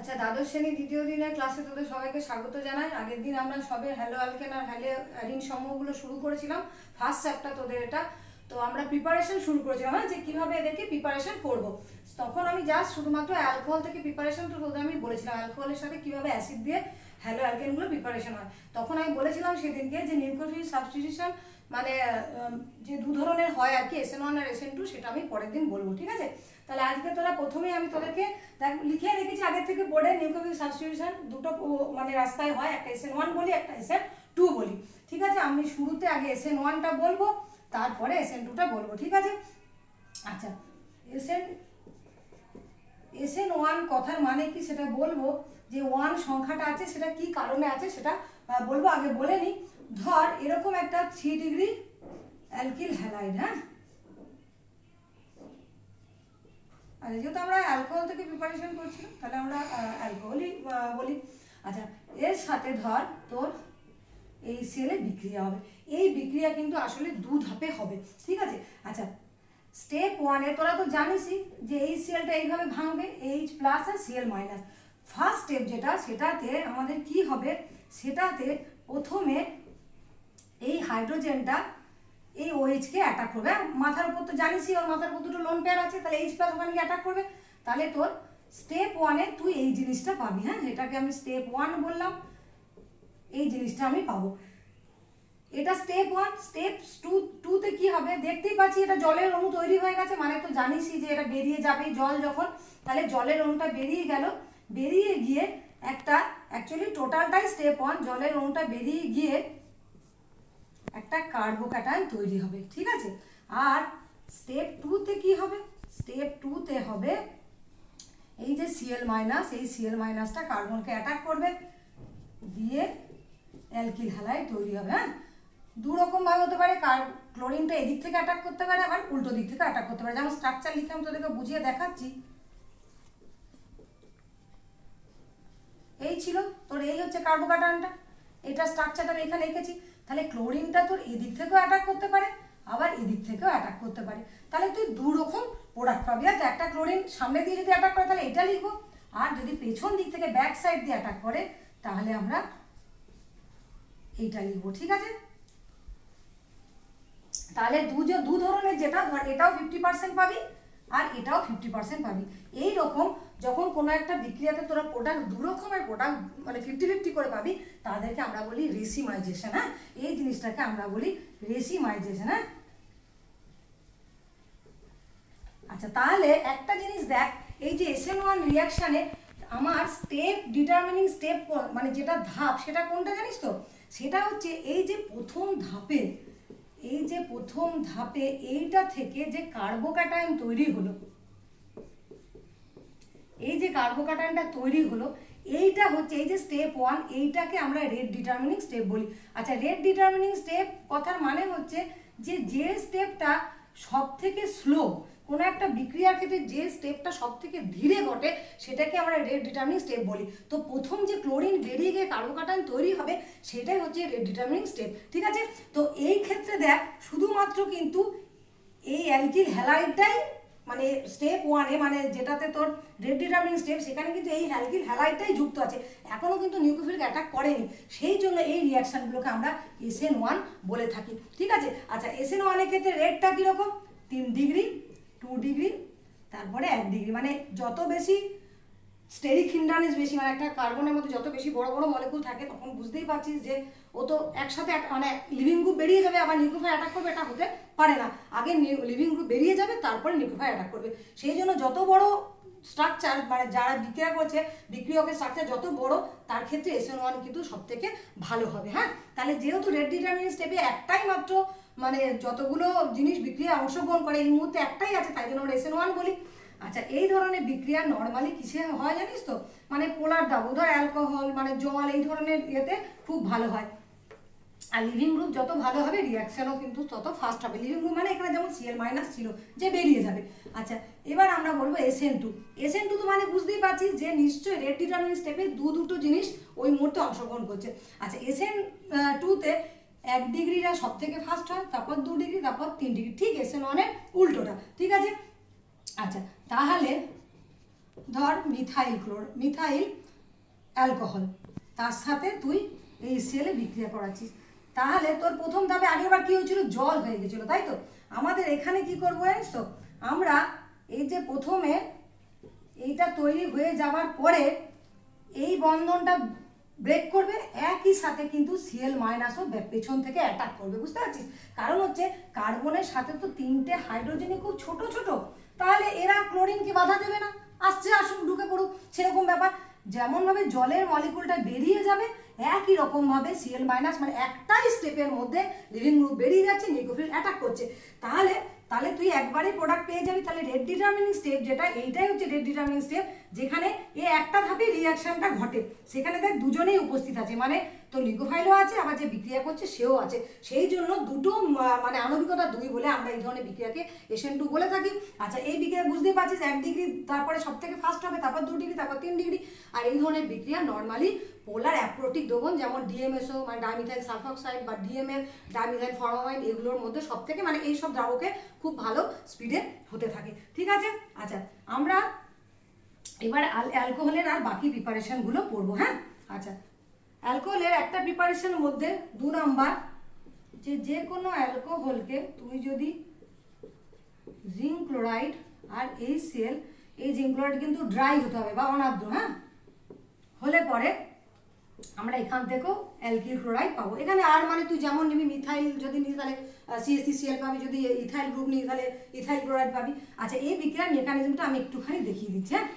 আচ্ছা, দ্বাদশ শ্রেণী দ্বিতীয় দিনের ক্লাসে তোদের সবাইকে স্বাগত জানাই। আগের দিন আমরা সবে হ্যালো অ্যালকেন আর হ্যালো অ্যারিন সমূহগুলো শুরু করেছিলাম। ফার্স্ট চ্যাপ্টার তোদের এটা। তো আমরা প্রিপারেশন শুরু করেছিলাম, যে কীভাবে এদেরকে প্রিপারেশন করব। তখন আমি জাস্ট শুধুমাত্র অ্যালকোহল থেকে প্রিপারেশন তো তোদের আমি বলেছিলাম, অ্যালকোহলের সাথে কীভাবে অ্যাসিড দিয়ে হ্যালো অ্যালকেনগুলো প্রিপারেশন হয়। তখন আমি বলেছিলাম সেদিনকে যে নিউক্লিওফিল সাবস্টিটিউশন মানে যে দু ধরনের হয় আর কি, SN1 আর SN2, সেটা আমি পরের দিন বলবো, ঠিক আছে? তাহলে আজকে তোরা প্রথমেই আমি তোদেরকে লিখে রেখেছি আগের থেকে বোর্ডে, নিউক্লিওফিল সাবস্টিটিউশন দুটো মানে রাস্তায় হয়, একটা SN1 বলি, একটা SN2 বলি, ঠিক আছে? আমি শুরুতে আগে SN1টা বলবো, তারপরে SN2টা বলবো, ঠিক আছে? আচ্ছা, SN1 কথার মানে কি সেটা বলবো। যে 1 সংখ্যাটা আছে সেটা কি কারণে আছে সেটা বলবো। আগে বলে নি, ধর এরকম একটা 3 ডিগ্রি অ্যালকিল হ্যালাইড, হ্যাঁ, আর যেহেতু আমরা অ্যালকোহল থেকে প্রিপারেশন করছিলাম তাহলে আমরা অ্যালকোহলই বলি। আচ্ছা, এর সাথে ধর তোর এই সেলে বিক্রিয়া হবে। এই বিক্রিয়া কিন্তু আসলে দু ধাপে হবে, ঠিক আছে? আচ্ছা, স্টেপ 1-এ তোরা তো জানিসই যে এই সেলটা এইভাবে ভাঙবে, H+ আর Cl-। ফার্স্ট স্টেপ যেটা, সেটাতে আমাদের কি হবে, সেটাতে প্রথমে এই হাইড্রোজেনটা এই OH-কে অ্যাটাক করবে। মাথার উপর তো জানিসই, ওর মাথার উপর দুটো লোন পেয়ার আছে, তাহলে H+ ওখানে গিয়ে অ্যাটাক করবে। তাহলে তোর স্টেপ 1-এ তুই এই জিনিসটা পাবি, হ্যাঁ, এটাকে আমি স্টেপ 1 বললাম, এই জিনিসটা আমি পাবো। এটা স্টেপ 1। স্টেপ 2-তে কি হবে দেখতেই পাচ্ছি, এটা জলের অণু তৈরি হয়ে গেছে, মানে তো জানিসই যে এটা বেরিয়ে যাবে জল যখন, তাহলে জলের অণুটা বেরিয়ে গেল, বেরিয়ে গিয়ে একটা অ্যাকচুয়ালি টোটালটাই স্টেপ 1, জলের অণুটা বেরিয়ে গিয়ে একটা কার্বোক্যাটায়ন তৈরি হবে, ঠিক আছে? আর স্টেপ 2-তে কি হবে, স্টেপ 2-তে হবে এই যে Cl-, এই Cl- কার্বনকে অ্যাটাক করবে, দিয়ে অ্যালকিল হ্যালাইড তৈরি হবে। হ্যাঁ, দু রকম ভাবে হতে পারে, ক্লোরিনটা এদিক থেকে অ্যাটাক করতে পারে, আবার উল্টো দিক থেকে অ্যাটাক করতে পারে। যেমন স্ট্রাকচার লিখে আমি তোদেরকে বুঝিয়ে দেখাচ্ছি। এই ছিল তোর, এই হচ্ছে কার্বোক্যাটায়নটা, এটা স্ট্রাকচারটা আমি এখানে লিখেছি। তাহলে ক্লোরিনটা তোর এদিক থেকেও অ্যাটাক করতে পারে, আবার এদিক থেকেও অ্যাটাক করতে পারে। তাহলে তুই দু রকম প্রোডাক্ট পাবি। আর একটা ক্লোরিন সামনে দিয়ে যদি অ্যাটাক করে তাহলে এটা লিখবো, আর যদি পেছন দিক থেকে ব্যাক সাইড দিয়ে অ্যাটাক করে তাহলে আমরা এইটা লিখবো, ঠিক আছে? তাহলে দু ধরনের, যেটা ধর এটাও 50% পাবি আর এটাও 50% পাবি। এই রকম যখন কোনো একটা বিক্রিয়াতে তোরা প্রোডাক্ট দু রকমের প্রোডাক্ট মানে 50-50 করে পাবি, তাদেরকে আমরা বলি রেসিমাইজেশন। হ্যাঁ, এই জিনিসটাকে আমরা বলি রেসিমাইজেশন। হ্যাঁ, আচ্ছা, তাহলে একটা জিনিস দেখ, এই যে SN1 রিয়াকশানে আমার স্টেপ ডিটারমিনিং স্টেপ মানে যেটা ধাপ, সেটা কোনটা জানিস তো? সেটা হচ্ছে এই যে প্রথম ধাপে, এই যে প্রথম ধাপে এইটা থেকে যে কার্বোক্যাটায়ন তৈরি হলো, এই যে কার্বোক্যাটায়নটা তৈরি হলো, এইটা হচ্ছে এই যে স্টেপ 1, এইটাকে আমরা রেট ডিটারমিনিং স্টেপ বলি। আচ্ছা, রেট ডিটারমিনিং স্টেপ কথার মানে হচ্ছে যে স্টেপটা সব থেকে স্লো, কোনো একটা বিক্রিয়ার ক্ষেত্রে যে স্টেপটা সব থেকে ধীরে ঘটে সেটাকে আমরা রেট ডিটারমিনিং স্টেপ বলি। তো প্রথম যে ক্লোরিন বেরিয়ে গিয়ে কার্বোক্যাটায়ন তৈরি হবে সেটাই হচ্ছে রেট ডিটারমিনিং স্টেপ, ঠিক আছে? তো এই ক্ষেত্রে দেখ শুধুমাত্র কিন্তু এই অ্যালকিল হ্যালাইডটাই মানে স্টেপ 1-এ, মানে যেটাতে তোর রেট ডিটারমিনিং স্টেপ, সেখানে কিন্তু এই অ্যালকিল হ্যালাইডটাই যুক্ত আছে, এখনও কিন্তু নিউক্লিওফিলিক অ্যাটাক করেনি। সেই জন্য এই রিয়াকশানগুলোকে আমরা SN1 বলে থাকি, ঠিক আছে? আচ্ছা, SN1-এর ক্ষেত্রে রেটটা কীরকম, 3 ডিগ্রি, 2 ডিগ্রি, তারপরে 1 ডিগ্রি। মানে যত বেশি স্টেরিক হিন্ডারেন্স বেশি, মানে একটা কার্বনের মধ্যে যত বেশি বড় বড় মলিকুল থাকে, তখন বুঝতেই পারছিস যে ও তো একসাথে মানে লিভিং গ্রুপ বেরিয়ে যাবে আবার নিউক্লিওফাইল অ্যাটাক করবে, এটা হতে পারে না। আগে লিভিং গ্রুপ বেরিয়ে যাবে, তারপরে নিউক্লিওফাইল অ্যাটাক করবে। সেই জন্য যত বড় স্ট্রাকচার, মানে যারা বিক্রিয়া করছে, বিক্রিয়কের স্ট্রাকচার যত বড়, তার ক্ষেত্রে SN1 কিন্তু সব থেকে ভালো হবে। হ্যাঁ, তাহলে যেহেতু রেট ডিটারমিনিং স্টেপে একটাই মাত্র মানে যতগুলো জিনিস বিক্রিয়া অংশগ্রহণ করে এই মুহূর্তে একটাই আছে, তাই জন্য আমরা SN1 বলি। আচ্ছা, এই ধরনের বিক্রিয়া নর্মালি কিসে হয় জানিস তো, মানে পোলার দ্রবণ, ধর অ্যালকোহল মানে জল, এই ধরনের ইয়েতে খুব ভালো হয়। আর লিভিং গ্রুপ যত ভালো হবে রিয়াকশনও কিন্তু তত ফাস্ট হবে। লিভিং গ্রুপ মানে এখানে যেমন Cl- ছিল যে বেরিয়ে যাবে। আচ্ছা, এবার আমরা বলবো SN2। SN2 তো মানে বুঝতেই পারছিস যে নিশ্চয়ই রেট ডিটারমিনিং স্টেপে দুটো জিনিস ওই মুহূর্তে অংশগ্রহণ করছে। আচ্ছা, SN2-তে 1 ডিগ্রিটা সব থেকে ফাস্ট হয়, তারপর 2 ডিগ্রি, তারপর 3 ডিগ্রি, ঠিক SN1-এর উল্টোটা, ঠিক আছে? আচ্ছা, তাহলে ধর মিথাইল অ্যালকোহল, তার সাথে তুই HCl এ বিক্রিয়া করাচ্ছিস, তাহলে তোর প্রথম ধাপে আগেরবার কি হয়েছিল, জল হয়ে গেছিলো, তাই তো। আমাদের এখানে কি করবো জানিস তো, আমরা এই যে প্রথমে এইটা তৈরি হয়ে যাওয়ার পরে এই বন্ধনটা ব্রেক করবে, একই সাথে কিন্তু Cl মাইনাসও পেছন থেকে অ্যাটাক করবে, বুঝতে পারছিস। কারণ হচ্ছে কার্বনের সাথে তো 3টে হাইড্রোজেনই খুব ছোট ছোট, তাহলে এরা ক্লোরিনকে বাধা দেবে না, আসছে আসুক ঢুকে পড়ুক, সেরকম ব্যাপার। যেমনভাবে জলের মলিকুলটা বেরিয়ে যাবে, একই রকমভাবে Cl মাইনাস মানে একটাই স্টেপের মধ্যে লিভিং গ্রুপ বেরিয়ে যাচ্ছে, নিউক্লিওফিল অ্যাটাক করছে, তাহলে তুই একবারই প্রোডাক্ট পেয়ে যাবি। তাহলে রেট ডিটারমিনিং স্টেপ যেটা, এইটাই হচ্ছে রেট ডিটারমিনিং স্টেপ, যেখানে এই একটা ধাপে রিয়াকশনটা ঘটে, সেখানে দেখ দুজনেই উপস্থিত আছে, মানে তো লিকোফাইলও আছে, আবার যে বিক্রিয়া করছে সেও আছে, সেই জন্য দুটো মানে আণবিকতা 2 বলে আমরা এই ধরনের বিক্রিয়াকে SN2 বলে থাকি। আচ্ছা, এই বিক্রিয়া বুঝতেই পারছিস 1 ডিগ্রি, তারপরে সব থেকে ফার্স্ট হবে, তারপর 2 ডিগ্রি, তারপর 3 ডিগ্রি। আর এই ধরনের বিক্রিয়া নর্মালি পোলার অ্যাপ্রোটিক দ্রবণ যেমন DMSO মানে ডাইমিথাইল সালফোক্সাইড বা DMF ডাইমিথাইল ফরমামাইড, এগুলোর মধ্যে সব থেকে মানে এই সব দ্রাবকে খুব ভালো স্পিডে হতে থাকে, ঠিক আছে। আচ্ছা, আমরা এবার অ্যালকোহলের আর বাকি প্রিপারেশনগুলো পড়বো, হ্যাঁ। আচ্ছা, অ্যালকোহলের একটা প্রিপারেশনের মধ্যে 2 নাম্বার, যে কোনো অ্যালকোহলকে তুই যদি জিঙ্ক ক্লোরাইড আর HCl, এই জিঙ্ক ক্লোরাইড কিন্তু ড্রাই হতে হবে বা অনার্দ্র, হ্যাঁ, হলে পরে আমরা এখান থেকেও অ্যালকিল ক্লোরাইড পাবো। এখানে আর মানে তুই যেমন নিবি, মিথাইল যদি নিস তাহলে CH3Cl পাবি, যদি ইথাইল গ্রুপ নিস তাহলে ইথাইল ক্লোরাইড পাবি। আচ্ছা, এই বিক্রিয়ার মেকানিজমটা আমি একটুখানি দেখিয়ে দিচ্ছি, হ্যাঁ।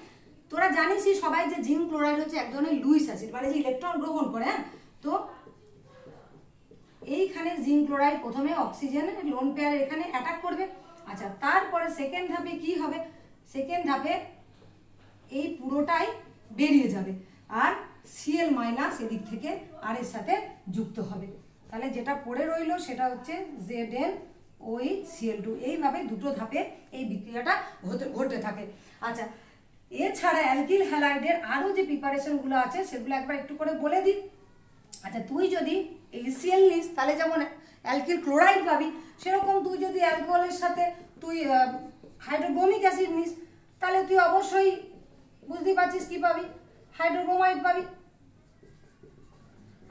তোরা জানিসই সবাই যে জিঙ্ক ক্লোরাইড হচ্ছে এক ধরনের লুইস অ্যাসিড, মানে যে ইলেকট্রন গ্রহণ করে, হ্যাঁ। তো এইখানে জিঙ্ক ক্লোরাইড প্রথমে অক্সিজেনের লোন পেয়ার এখানে অ্যাটাক করবে। আচ্ছা, তারপরে সেকেন্ড ধাপে কি হবে, সেকেন্ড ধাপে এই পুরোটাই বেরিয়ে যাবে, আর Cl মাইনাস এদিক থেকে আর এর সাথে যুক্ত হবে, তাহলে যেটা পড়ে রইলো সেটা হচ্ছে ZnOH Cl2। এইভাবে দুটো ধাপে এই বিক্রিয়াটা ঘটতে থাকে। আচ্ছা, এছাড়া অ্যালকিল হ্যালাইডের আরও যে প্রিপারেশনগুলো আছে সেগুলো একবার একটু করে বলে দিই। আচ্ছা, তুই যদি HCl নিস তাহলে যেমন অ্যালকিল ক্লোরাইড পাবি, সেরকম তুই যদি অ্যালকোহলের সাথে তুই হাইড্রোব্রোমিক অ্যাসিড নিস তাহলে তুই অবশ্যই বুঝতেই পারছিস কি পাবি, হাইড্রোব্রোমাইড পাবি।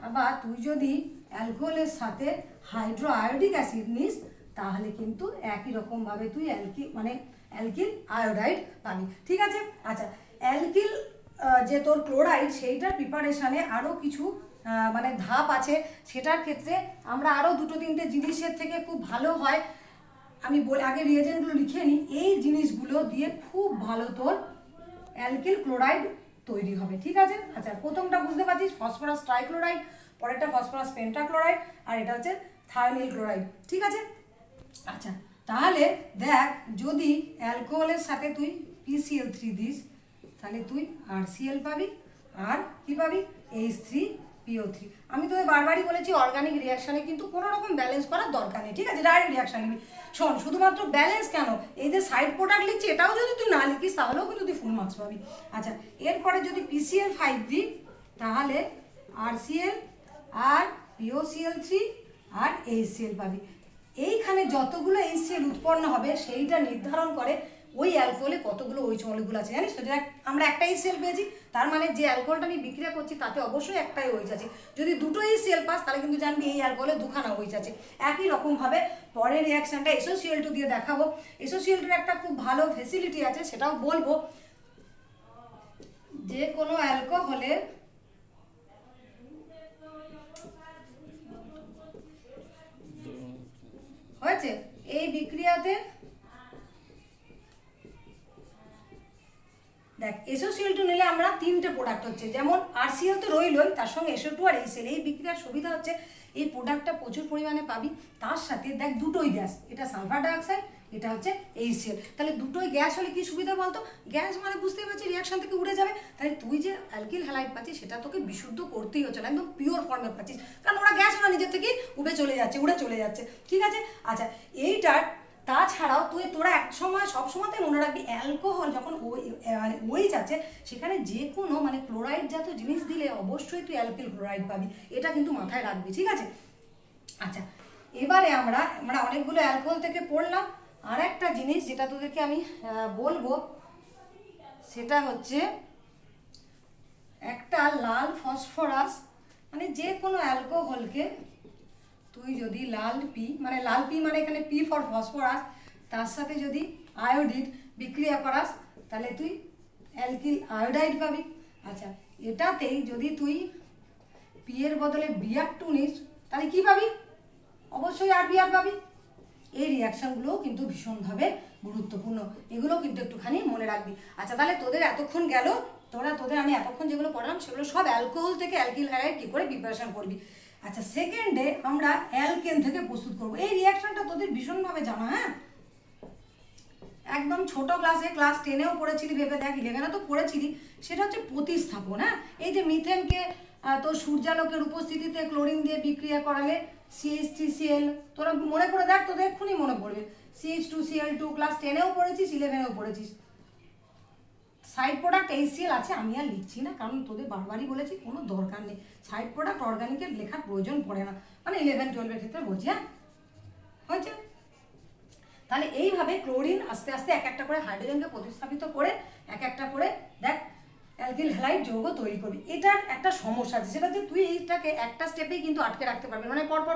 আবার তুই যদি অ্যালকোহলের সাথে হাইড্রো আয়োডিক অ্যাসিড নিস তাহলে কিন্তু একই রকমভাবে তুই অ্যালকিল আয়োডাইড পাবি, ঠিক আছে। আচ্ছা, অ্যালকিল যে তোর ক্লোরাইড সেইটার প্রিপারেশানে আরও কিছু মানে ধাপ আছে, সেটার ক্ষেত্রে আমরা আরও 2-3টে জিনিসের থেকে খুব ভালো হয়, আমি আগে রিয়েজেন্টগুলো লিখে নিই, এই জিনিসগুলো দিয়ে খুব ভালো তোর অ্যালকিল ক্লোরাইড তৈরি হবে, ঠিক আছে। আচ্ছা, প্রথমটা বুঝতে পারছিস, ফসফরাস ট্রাইক্লোরাইড, পরেরটা ফসফরাস পেন্টাক্লোরাইড, আর এটা হচ্ছে থায়োনিল ক্লোরাইড, ঠিক আছে। আচ্ছা, তাহলে দেখ, যদি অ্যালকোহলের সাথে তুই PCl3 দিস তাহলে তুই RCl পাবি, আর কি পাবি, H3PO3। আমি তোকে বারবারই বলেছি অর্গানিক রিয়াকশানে কিন্তু কোনো রকম ব্যালেন্স করার দরকার নেই, ঠিক আছে, ডাইরেক্ট রিয়াকশান নিবি। শোন, শুধুমাত্র ব্যালেন্স কেন, এই যে সাইড প্রোডাক্ট লিখছি এটাও যদি তুই না লিখিস তাহলেও কিন্তু তুই ফুল মার্কস পাবি। আচ্ছা, এরপরে যদি PCl5 দিই তাহলে RCl আর POCl3 আর HCl পাবি। এইখানে যতগুলো HCl উৎপন্ন হবে সেইটা নির্ধারণ করে ওই অ্যালকোহলে কতগুলো OH মলিকুল আছে, জানিস তো। আমরা একটা HCl পেয়েছি, তার মানে যে অ্যালকোহলটা নিয়ে বিক্রিয়া করছি তাতে অবশ্যই একটাই OH আছে। যদি দুটো HCl পাস তাহলে কিন্তু জানবি এই অ্যালকোহলে দুখানা OH আছে। একই রকমভাবে পরের রিয়াকশনটা SOCl2 দিয়ে দেখাবো। SOCl2 একটা খুব ভালো ফেসিলিটি আছে, সেটাও বলবো। যে কোনো অ্যালকোহলের হয়েছে এই বিক্রিয়াতে দেখ, SOCl2 নিলে আমরা 3টে প্রোডাক্ট হচ্ছে, যেমন RCl তো রইলই, তার সঙ্গে SO2 আর HCl। এই বিক্রিয়ার সুবিধা হচ্ছে এই প্রোডাক্টটা প্রচুর পরিমাণে পাবি, তার সাথে দেখ দুটোই গ্যাস, এটা সালফার ডাইঅক্সাইড, এটা হচ্ছে HCl। তাহলে দুটোই গ্যাস হলে কি সুবিধা বলতো, গ্যাস মানে বুঝতেই পারছি রিয়াকশন থেকে উড়ে যাবে, তাহলে তুই যে অ্যালকিল হ্যালাইড পাচ্ছিস সেটা তোকে বিশুদ্ধ করতেই হচ্ছে না, একদম পিওর ফর্মে পাচ্ছিস, কারণ ওরা গ্যাস ওরা নিজের থেকেই উড়ে চলে যাচ্ছে, ঠিক আছে। আচ্ছা, এইটার তাছাড়াও তোরা এক সময় সবসময়তে মনে রাখবি, অ্যালকোহল যখন OH আছে সেখানে যে কোনো মানে ক্লোরাইড জাতীয় জিনিস দিলে অবশ্যই তুই অ্যালকিল ক্লোরাইড পাবি, এটা কিন্তু মাথায় রাখবি, ঠিক আছে। আচ্ছা, এবারে আমরা অনেকগুলো অ্যালকোহল থেকে পড়লাম, আর একটা জিনিস যেটা তোদেরকে আমি বলবো সেটা হচ্ছে একটা লাল ফসফরাস, মানে যে কোনো অ্যালকোহলকে তুই যদি লাল পি মানে এখানে পি ফর ফসফরাস, তার সাথে যদি আয়োডিন বিক্রিয়া করাস তাহলে তুই অ্যালকিল আয়োডাইড পাবি। আচ্ছা, এটাতেই যদি তুই পি এর বদলে Br2 নিস তাহলে কি পাবি? অবশ্যই RBr পাবি। এই রিয়াকশানগুলোও কিন্তু ভীষণভাবে গুরুত্বপূর্ণ, এগুলো কিন্তু একটুখানি মনে রাখবি। আচ্ছা, তাহলে তোদের এতক্ষণ গেল, তোদের আমি এতক্ষণ যেগুলো পড়লাম সেগুলো সব অ্যালকোহল থেকে অ্যালকিল হ্যালাইড কী করে প্রিপারেশন করবি। আচ্ছা, সেকেন্ডে আমরা অ্যালকেন থেকে প্রস্তুত করব। এই রিয়াকশানটা তোদের ভীষণভাবে জানা, হ্যাঁ, একদম ছোট ক্লাসে, ক্লাস 10-এও পড়েছিলি, ভেবে দেখ 11-এ তো পড়েছিলি। সেটা হচ্ছে প্রতিস্থাপন। হ্যাঁ, এই যে মিথেনকে তোর সূর্যালোকের উপস্থিতিতে ক্লোরিন দিয়ে বিক্রিয়া করালে CH3Cl, তোরা মনে করে দেখ, তোদের এক্ষুনি মনে পড়বে। CH2Cl2 ক্লাস 10-এও পড়েছিস, 11-এও পড়েছিস। সাইড প্রোডাক্ট HCl আছে, আমি আর লিখছি না, কারণ তোদের বারবারই বলেছি কোনো দরকার নেই, সাইড প্রোডাক্ট অর্গানিকের লেখার প্রয়োজন পড়ে না, মানে 11-12-এর ক্ষেত্রে বলছি। হ্যাঁ, হয়েছে? তাহলে এইভাবে ক্লোরিন আস্তে আস্তে এক একটা করে হাইড্রোজেনকে প্রতিস্থাপিত করে এক একটা করে দেখ অ্যালকিল হ্যালাইড যৌগ তৈরি করবি। এটার একটা সমস্যা আছে, সেটা যে তুই এইটাকে একটা স্টেপেই কিন্তু আটকে রাখতে পারবি, মানে পরপর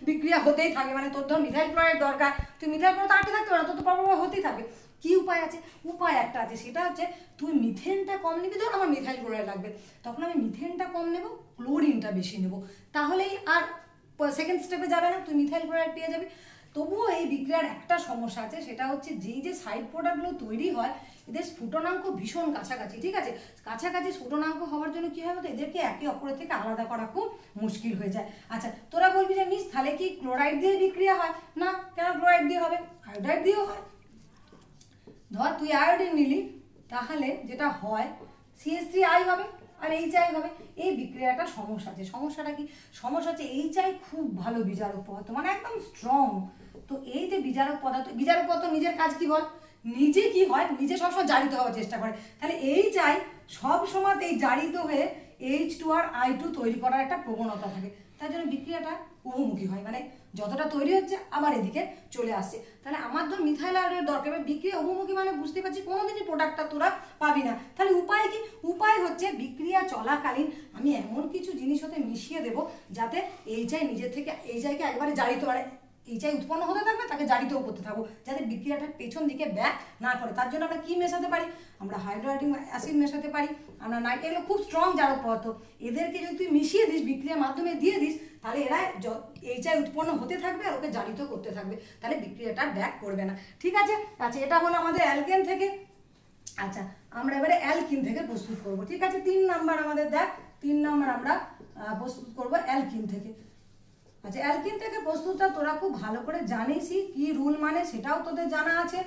বিক্রিয়া হতেই থাকে। মানে তোর ধর মিথাইল ক্লোরাইড দরকার, তুই মিথাইল ক্লোরাইড আটকে থাকতে পারো না, তোর তো পরপর হতেই থাকবে। কি উপায় আছে? উপায় একটা আছে, সেটা হচ্ছে তুই মিথেনটা কম নিবি। ধর আমার মিথাইল ক্লোরাইড লাগবে, তখন আমি মিথেনটা কম নেব, ক্লোরিনটা বেশি নেব, তাহলেই আর সেকেন্ড স্টেপে যাবে না, তুই মিথাইল ক্লোরাইড পেয়ে যাবি। তবুও এই বিক্রিয়ার একটা সমস্যা আছে, সেটা হচ্ছে যেই যে সাইড প্রোডাক্টগুলো তৈরি হয় এদের স্ফুটনাঙ্ক ভীষণ কাছাকাছি। ঠিক আছে, কাছাকাছি স্ফুটনাঙ্ক হওয়ার জন্য কী হয় বলতো, এদেরকে একে অপরের থেকে আলাদা করা খুব মুশকিল হয়ে যায়। আচ্ছা, তোরা বলবি যে মিস তাহলে কি ক্লোরাইড দিয়ে বিক্রিয়া হয়? না, কেন ক্লোরাইড দিয়ে হবে? আয়োডাইড দিয়েও হয়। ধর তুই আয়োডিন নিলি, তাহলে যেটা হয় CH3I হবে আর HI হবে। এই বিক্রিয়াটা সমস্যা আছে। সমস্যাটা কি? সমস্যা হচ্ছে HI খুব ভালো বিজারক পদার্থ, মানে একদম স্ট্রং। তো এই যে বিজারক পদার্থ নিজের কাজ কি বল? নিজে কি হয়, নিজে সবসময় জারিত হওয়ার চেষ্টা করে। তাহলে HI সব সময় এই জারিত হয়ে H2 আর I2 তৈরি করার একটা প্রবণতা থাকে, তার জন্য বিক্রিয়াটা উভমুখী হয়, মানে যতটা তৈরি হচ্ছে আবার এদিকে চলে আসছে। তাহলে আমার ধর মিথাইল আয়োডাইড দরকার, বিক্রিয়া উভমুখী, মানে বুঝতে পারছি কোনোদিনই প্রোডাক্টটা তোরা পাবি না। তাহলে উপায় কি? উপায় হচ্ছে বিক্রিয়া চলাকালীন আমি এমন কিছু জিনিস হতে মিশিয়ে দেবো যাতে HI নিজের থেকে HIকে একবারে জারিত, মানে HI উৎপন্ন হতে থাকবে, তাকে জারিতও করতে থাকবো, যাতে বিক্রিয়াটা পেছন দিকে ব্যাক না করে। তার জন্য আমরা কি মেশাতে পারি? আমরা হাইড্রোক্লোরিক অ্যাসিড মেশাতে পারি, আমরা নাইট্রেট, এগুলো খুব স্ট্রং জারক পদার্থ। এদেরকে যদি তুই মিশিয়ে দিস, বিক্রিয়ার মাধ্যমে দিয়ে দিস, তাহলে এরা HI উৎপন্ন হতে থাকবে আর ওকে জারিত করতে থাকবে, তাহলে বিক্রিয়াটা ব্যাক করবে না। ঠিক আছে? আচ্ছা, এটা হলো আমাদের অ্যালকেন থেকে। আচ্ছা, আমরা এবারে অ্যালকিন থেকে প্রস্তুত করব। ঠিক আছে, 3 নাম্বার আমাদের দেখ, 3 নাম্বার আমরা প্রস্তুত করব অ্যালকিন থেকে। আচ্ছা, অ্যালকিন থেকে প্রস্তুতটা তোরা খুব ভালো করে জানিসই, কি রুল মানে সেটাও তোদের জানা আছে।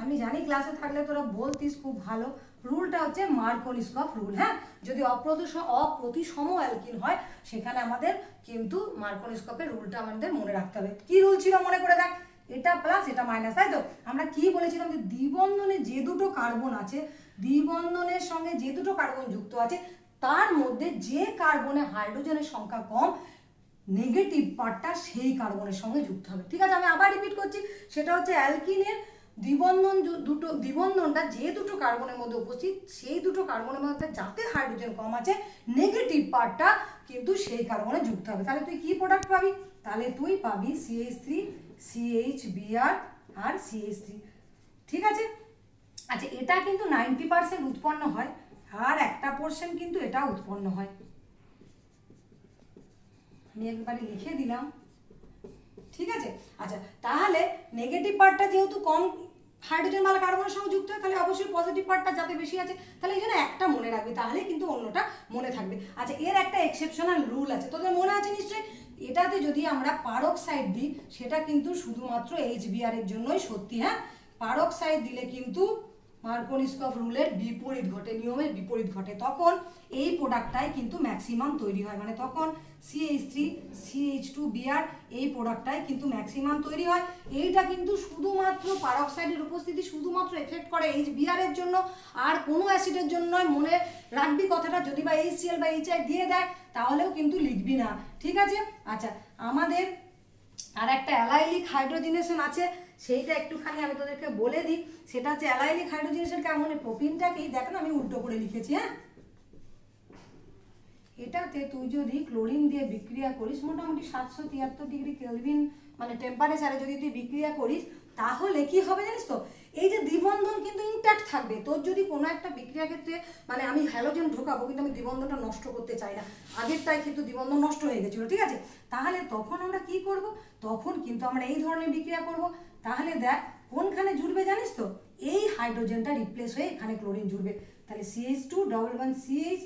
আমি জানি ক্লাসে থাকলে তোরা বলতিস খুব ভালো। রুলটা হচ্ছে মার্কোনিসকফ রুল। হ্যাঁ, যদি অপ্রতিসম অ্যালকিন হয় সেখানে আমাদের কিন্তু মার্কোনিসকফের রুলটা আমাদের মনে রাখতে হবে। কি রুল ছিল মনে করে দেখ, এটা প্লাস এটা মাইনাস, তাই তো? আমরা কি বলেছিলাম যে দ্বিবন্ধনে যে দুটো কার্বন আছে, দ্বিবন্ধনের সঙ্গে যে দুটো কার্বন যুক্ত আছে, তার মধ্যে যে কার্বনে হাইড্রোজেনের সংখ্যা কম, নেগেটিভ পার্টটা সেই কার্বনের সঙ্গে যুক্ত হবে। ঠিক আছে, আমি আবার রিপিট করছি, সেটা হচ্ছে অ্যালকিনের দ্বিবন্ধনটা যে দুটো কার্বনের মধ্যে উপস্থিত, সেই দুটো কার্বনের মধ্যে যাতে হাইড্রোজেন কম আছে, নেগেটিভ পার্টটা কিন্তু সেই কার্বনে যুক্ত হবে। তাহলে তুই কি প্রোডাক্ট পাবি? তাহলে তুই পাবি CH3, CHBr আর CH3। ঠিক আছে? আচ্ছা, এটা কিন্তু 90% উৎপন্ন হয়, আর 1% কিন্তু এটা উৎপন্ন হয়। আমি একবারে লিখে দিলাম। ঠিক আছে? আচ্ছা, তাহলে নেগেটিভ পার্টটা যেহেতু কম হাইড্রোজেন বালা কার্বনের সঙ্গে যুক্ত হয়, তাহলে অবশ্যই পজিটিভ পার্টটা যাতে বেশি আছে, তাহলে এই জন্য একটা মনে রাখবি, তাহলে কিন্তু অন্যটা মনে থাকবে। আচ্ছা, এর একটা এক্সেপশনাল রুল আছে, তোদের মনে আছে নিশ্চয়ই। এটাতে যদি আমরা পারক্সাইড দিই, সেটা কিন্তু শুধুমাত্র HBr এর জন্যই সত্যি। হ্যাঁ, পারক্সাইড দিলে কিন্তু মার্কোনিসকফ রুলের বিপরীত ঘটে, নিয়মের বিপরীত ঘটে, তখন এই প্রোডাক্টটাই কিন্তু ম্যাক্সিমাম তৈরি হয়, মানে তখন CH3, CH2Br এই প্রোডাক্টটাই কিন্তু ম্যাক্সিমাম তৈরি হয়। এইটা কিন্তু শুধুমাত্র পারক্সাইডের উপস্থিতি শুধুমাত্র এফেক্ট করে HBr এর জন্য, আর কোনো অ্যাসিডের জন্য নয়। মনে রাখবি কথাটা, যদি বা HCl বা HI দিয়ে দেয় তাহলেও কিন্তু লিখবি না। ঠিক আছে? আচ্ছা, আমাদের আর একটা অ্যালাইলিক হাইড্রোজেনেশন আছে, সেইটা একটুখানি আমি তোদেরকে বলে দিই। সেটা হচ্ছে অ্যালাইলিক হাইড্রোজেনেশন কেমন, প্রোপিনটাকেই দেখো না আমি উল্টো করে লিখেছি। হ্যাঁ, এটাতে তুই যদি ক্লোরিন দিয়ে বিক্রিয়া করিস মোটামুটি 773 ডিগ্রি কেলভিন মানে টেম্পারেচারে যদি তুই বিক্রিয়া করিস, তাহলে কি হবে জানিস তো, এই যে দ্বিবন্ধন কিন্তু ইনট্যাক্ট থাকবে। তোর যদি কোনো একটা বিক্রিয়া ক্ষেত্রে মানে আমি হ্যালোজেন ঢোকাবো কিন্তু আমি দ্বিবন্ধনটা নষ্ট করতে চাই না, আগেরটাই কিন্তু দ্বিবন্ধন নষ্ট হয়ে গেছিলো, ঠিক আছে, তাহলে তখন আমরা কি করব, তখন কিন্তু আমরা এই ধরনের বিক্রিয়া করব। তাহলে দেখ কোনখানে জুড়বে জানিস তো, এই হাইড্রোজেনটা রিপ্লেস হয়ে এখানে ক্লোরিন জুড়বে। তাহলে CH2 double bond CH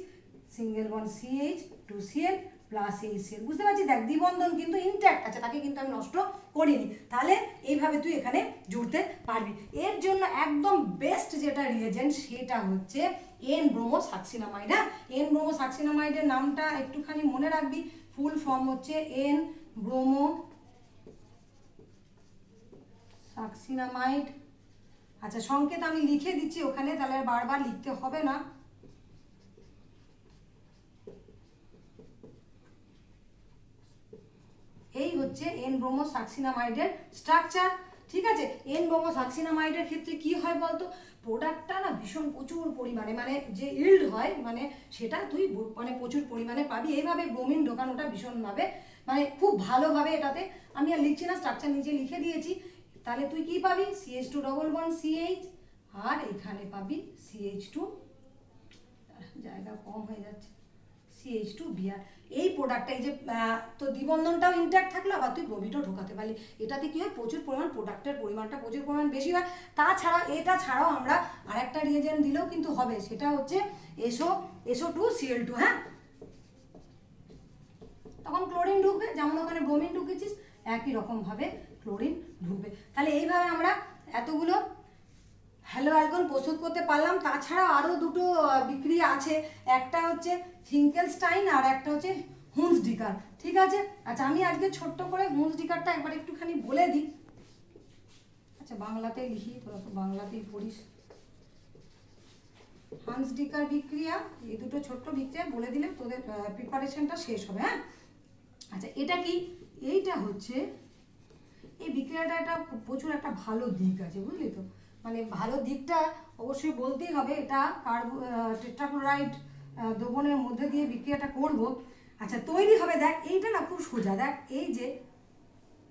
single bond CH 2Cl plus HCl, বুঝতে পারছিস? দেখ দ্বিবন্ধন কিন্তু ইনট্যাক্ট আছে, তাকে কিন্তু আমি নষ্ট করিনি। তাহলে এইভাবে তুই এখানে জুড়তে পারবি। এর জন্য একদম বেস্ট যেটা রিয়েজেন্ট সেটা হচ্ছে N-ব্রোমোসাক্সিনামাইড। হ্যাঁ, N-ব্রোমোসাক্সিনামাইডের নামটা একটুখানি মনে রাখবি, ফুল ফর্ম হচ্ছে N-ব্রোমোসাক্সিনামাইড। আচ্ছা, সংকেত আমি লিখে দিচ্ছি ওখানে, তাহলে বারবার লিখতে হবে না। এই হচ্ছে N-ব্রোমোসাক্সিনামাইডের স্ট্রাকচার, ঠিক আছে। N-ব্রোমোসাক্সিনামাইডের ক্ষেত্রে কি হয় বলতো, প্রোডাক্টটা না ভীষণ প্রচুর পরিমাণে মানে যে ইল্ড হয় মানে সেটা তুই মানে প্রচুর পরিমাণে পাবি। এইভাবে ব্রোমিন ঢোকানোটা ভীষণভাবে মানে খুব ভালোভাবে, এটাতে আমি আর লিখছি না, স্ট্রাকচার নিচে লিখে দিয়েছি। তাহলে তুই কি পাবি, CH2 ডবল বন্ড CH আর এখানে পাবি CH2, জায়গা কম হয়ে যাচ্ছে, CH2Br। এই প্রোডাক্টটা এই যে তো দ্বিবন্ধনটাও ইনট্যাক্ট থাকলো, আবার তুই ব্রোমিনও ঢোকাতে পারলি। এটাতে কি হয়, প্রচুর পরিমাণ প্রোডাক্টের পরিমাণটা প্রচুর পরিমাণ বেশি হয়। তাছাড়া এটা ছাড়াও আমরা আরেকটা রিয়েজেন্ট দিলেও কিন্তু হবে, সেটা হচ্ছে SO2Cl2। হ্যাঁ, তখন ক্লোরিন ঢুকবে, যেমন ওখানে ব্রোমিন ঢুকেছিস একই রকমভাবে ক্লোরিন ঢুকবে। তাহলে এইভাবে আমরা এতগুলো হ্যালো অ্যালকন প্রস্তুত করতে পারলাম। তাছাড়া আরও দুটো বিক্রিয়া আছে, একটা হচ্ছে ফিঙ্কেলস্টাইন আর একটা হচ্ছে হুন্সডিকার, ঠিক আছে। আচ্ছা, আমি আজকে ছোট্ট করে হুন্সডিকারটা একবার একটুখানি বলে দিই। আচ্ছা, বাংলাতে লিখি, তোরা তো বাংলাতেই পড়িস। হুন্সডিকার বিক্রিয়া, এই দুটো ছোট্ট বিক্রিয়া বলে দিলে তোদের প্রিপারেশনটা শেষ হবে। হ্যাঁ, আচ্ছা, এটা কি, এইটা হচ্ছে এই বিক্রিয়াটা একটা প্রচুর একটা ভালো দিক আছে, বুঝলি তো, মানে ভালো দিকটা অবশ্যই বলতেই হবে। এটা টেট্রাক্লোরাইড দ্রবণের মধ্যে দিয়ে বিক্রিয়াটা করব। আচ্ছা, তৈরি হবে, দেখ এইটা না খুব সোজা, দেখ এই যে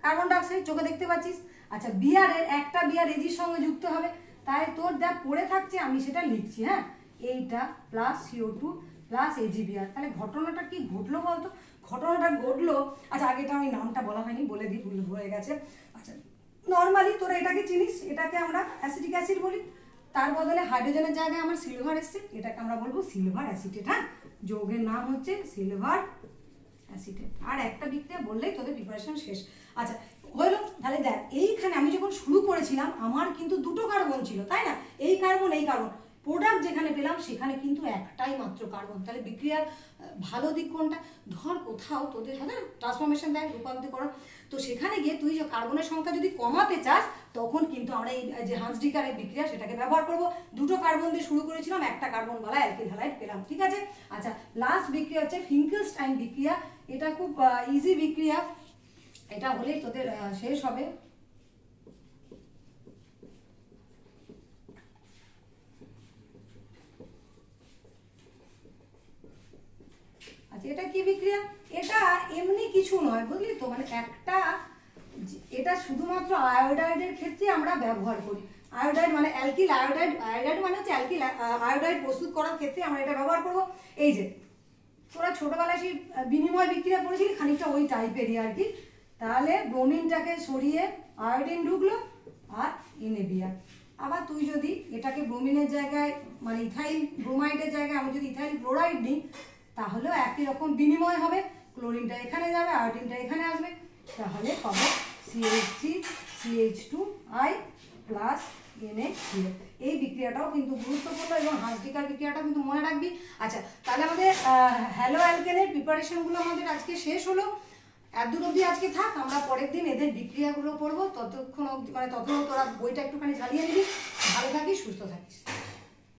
কার্বন ডাইঅক্সাইড চোখে দেখতে পাচ্ছিস। আচ্ছা, বিয়ারের একটা বিয়ার এজির সঙ্গে যুক্ত হবে, তাই তোর দেখ পড়ে থাকছে, আমি সেটা লিখছি। হ্যাঁ, এইটা প্লাস CO2 প্লাস AgBr। তাহলে ঘটনাটা কি ঘটলো বলতো, ঘটনাটা ঘটলো, আচ্ছা আগেটা আমি নামটা বলা হয়নি, বলে দিই, ভুল হয়ে গেছে। আচ্ছা, নর্মালি তোরা এটাকে চিনিস, এটাকে আমরা অ্যাসিটিক অ্যাসিড বলি, তার বদলে হাইড্রোজেনের জায়গায় আমার সিলভার এসছে, এটাকে আমরা বলবো সিলভার অ্যাসিটেট। হ্যাঁ, যৌগের নাম হচ্ছে সিলভার অ্যাসিটেট। আর একটা বিক্রিয়া বললেই তোদের প্রিপারেশন শেষ। আচ্ছা, হলো, তাহলে দেখ এইখানে আমি যখন শুরু করেছিলাম আমার কিন্তু দুটো কার্বন ছিল, তাই না, এই কার্বন এই কার্বন, প্রোডাক্ট যেখানে পেলাম সেখানে কিন্তু একটাই মাত্র কার্বন। তাহলে বিক্রিয়ার ভালো দিক কোনটা, ধর কোথাও তোদের সাথে ট্রান্সফরমেশন দেয় রূপান্তরকরণ, তো সেখানে গিয়ে তুই যে কার্বনের সংখ্যা যদি কমাতে চাস তখন কিন্তু আমরা এই যে হান্সডিকারের বিক্রিয়া সেটাকে ব্যবহার করব। দুটো কার্বন দিয়ে শুরু করেছিলাম, একটা কার্বন বলা অ্যালকিল হ্যালাইড পেলাম, ঠিক আছে। আচ্ছা, লাস্ট বিক্রিয়া হচ্ছে ফিঙ্কেলস্টাইন বিক্রিয়া, এটা খুব ইজি বিক্রিয়া, এটা হলেই তোদের শেষ হবে। আচ্ছা, এটা কি বিক্রিয়া, এটা এমনি কিছু নয়, বুঝলি তো, মানে একটা, এটা শুধুমাত্র আয়োডাইডের ক্ষেত্রে আমরা ব্যবহার করি। আয়োডাইড মানে অ্যালকিল আয়োডাইড, আয়োডাইড মানে হচ্ছে অ্যালকিল আয়োডাইড প্রস্তুত করার ক্ষেত্রে আমরা এটা ব্যবহার করব। এই যে তোরা ছোটবেলায় সেই বিনিময় বিক্রিয়া করেছিলি, খানিকটা ওই টাইপেরই আর কি। তাহলে ব্রোমিনটাকে সরিয়ে আয়োডিন ঢুকলো আর NaBr। আবার তুই যদি এটাকে ব্রোমিনের জায়গায় মানে ইথাইল ব্রোমাইডের জায়গায় আমি যদি ইথাইল ক্লোরাইড নিই, তাহলেও একই রকম বিনিময় হবে, ক্লোরিনটা এখানে যাবে, আয়োডিনটা এখানে আসবে, তাহলে পাবো CH2CH2I প্লাস NaCl। এই বিক্রিয়াটাও কিন্তু গুরুত্বপূর্ণ এবং হান্সডিকার বিক্রিয়াটাও কিন্তু মনে রাখবি। আচ্ছা, তাহলে আমাদের হ্যালো অ্যালকেনের প্রিপারেশনগুলো আমাদের আজকে শেষ হলো। এত অবধি আজকে থাক, আমরা পরের দিন এদের বিক্রিয়াগুলো পড়বো। ততক্ষণ অবধি মানে ততক্ষণ তোরা বইটা একটুখানি ঝালিয়ে নিবি। ভালো থাকিস, সুস্থ থাকিস।